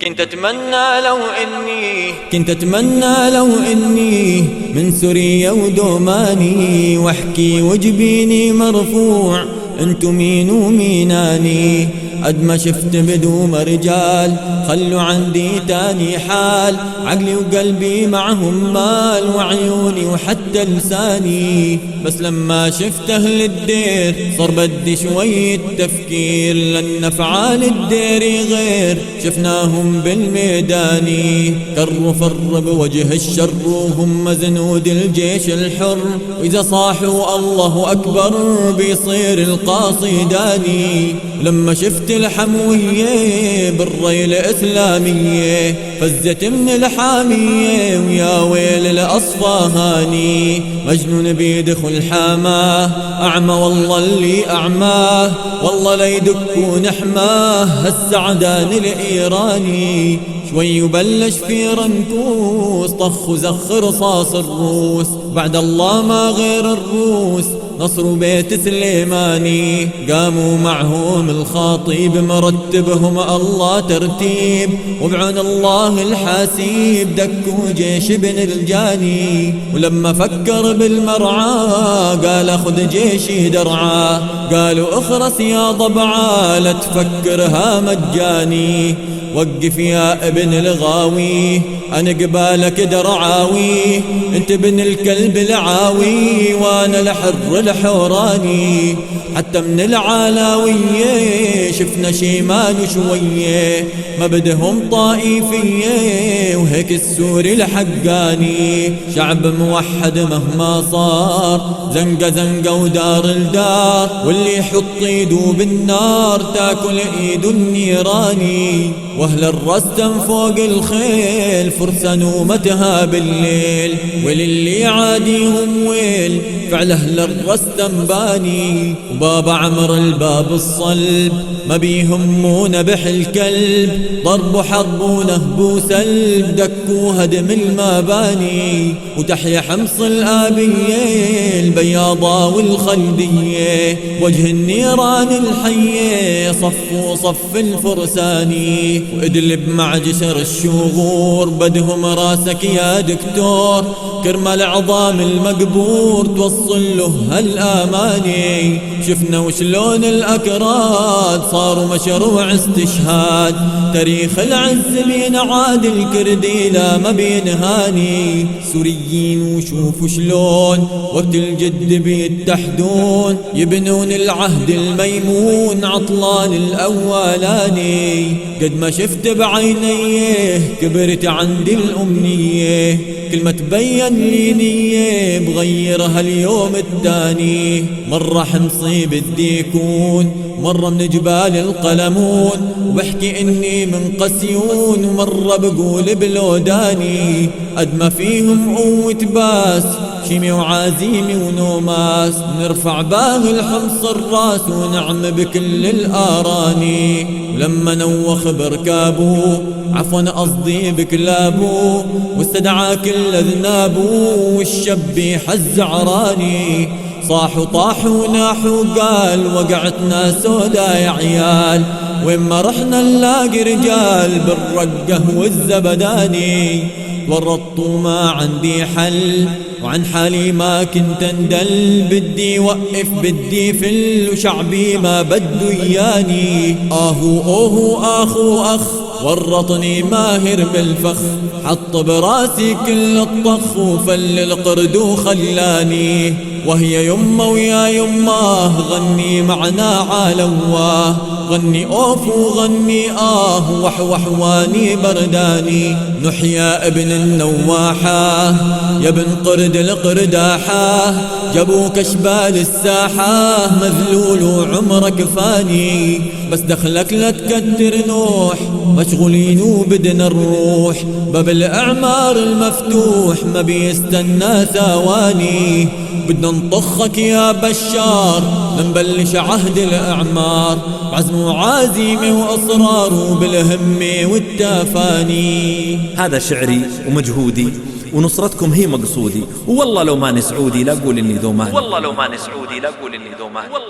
كنت أتمنى لو إني من سوريا ودوماني، واحكي وجبيني مرفوع انتو مين وميناني. قد ما شفت بدوم رجال خلوا عندي تاني حال، عقلي وقلبي معهم مال وعيوني وحتى لساني. بس لما شفت أهل الدير صار بدي شوية تفكير، لأن أفعال الدير غير شفناهم بالميداني. كروا فر بوجه الشر وهم زنود الجيش الحر، وإذا صاحوا الله أكبر بيصير القاصداني. لما شفت الحموية بالريل إسلامية فزت من الحامية، ويا ويل الأصفهاني. مجنون بيدخل حاماه أعمى والله اللي أعماه، والله ليدكون حماه السعدان الإيراني. شوي وبلش في رنكوس طخ وزخ رصاص الروس، بعد الله ما غير الروس نصروا بيت سليماني. قاموا معهم الخاطيب مرتبهم الله ترتيب، وبعون الله الحاسيب دكوا جيش ابن الجاني. ولما فكر بالمرعى قال اخذ جيشي درعا، قالوا اخرس يا ضبعا لا تفكرها مجاني. وقف يا ابن الغاوي أنا قبالك درعاوي، انت ابن الكلب العاوي وأنا الحر الحوراني. حتى من العلاوية شفنا شيمان شوية، ما بدهم طائفية وهيك السوري الحقاني. شعب موحد مهما صار زنقة زنقة ودار الدار، واللي يحط ايده بالنار تاكل ايده النيراني. واهل الرستم فوق الخيل فرسان ومتها بالليل، وللي عاديهم ويل فعل اهل الرستم باني. وبابا عمر الباب الصلب ما بيهمونا بحل كلب، ضرب حرب ونهب وسلب دكوا هدم المباني. وتحيا حمص الآبية البياضة والخلدية، وجه النيران الحية صفوا صف الفرساني. وادلب مع جسر الشغور بدهم راسك يا دكتور، كرمال عظام المقبور توصل له هالآماني. شفنا وشلون الأكراد صاروا مشروع استشهاد، تاريخ العز بينعاد الكردي لا ما بينهاني. سوريين وشوفوا شلون وقت الجد بيتحدون، يبنون العهد الميمون عطلان الأولاني. قد ما شفت بعينيه كبرت عندي الأمنية، كل ما تبين لي نية بغيرها اليوم التاني. مرة حمصي بدي يكون، مرة من جبال القلمون، وبحكي اني من قسيون، ومرة بقول بلوداني. قد ما فيهم قوة باس شيمي وعازيمي ونوماس، نرفع باغي الحمص الراس ونعم بكل الآراني. ولما نوخ بركابو عفوا قصدي بكلابو، واستدعى كل ذنابو والشب حز عراني. صاحوا طاحوا ناحوا قال وقعتنا سودا يا عيال، وين ما رحنا نلاقي رجال بالرقة والزبداني. ورطوا ما عندي حل وعن حالي ما كنت اندل، بدي وقف بدي فل وشعبي ما بده اياني. اوهو اخو اخ ورطني ماهر بالفخ، حط براسي كل الطخ وفل القرد وخلاني. وهي يمه ويا يمه غني معنا عالواه، غني اوف وغني وحوح واني برداني. نحيا ابن النواحة يا ابن قرد القرداحة، جابوك اشبال الساحة مذلول وعمرك فاني. بس دخلك لا تكتر نوح مشغولين وبدنا الروح، باب الاعمار المفتوح ما بيستنى ثواني. بدنا نطخك يا بشار نبلش عهد الاعمار، بعزم وعازيمه واصرار وبالهمه والتفاني. هذا شعري ومجهودي ونصرتكم هي مقصودي، والله لو ماني سعودي لا اقول اني ذو مال، والله لو ماني سعودي لا اقول اني ذو مال.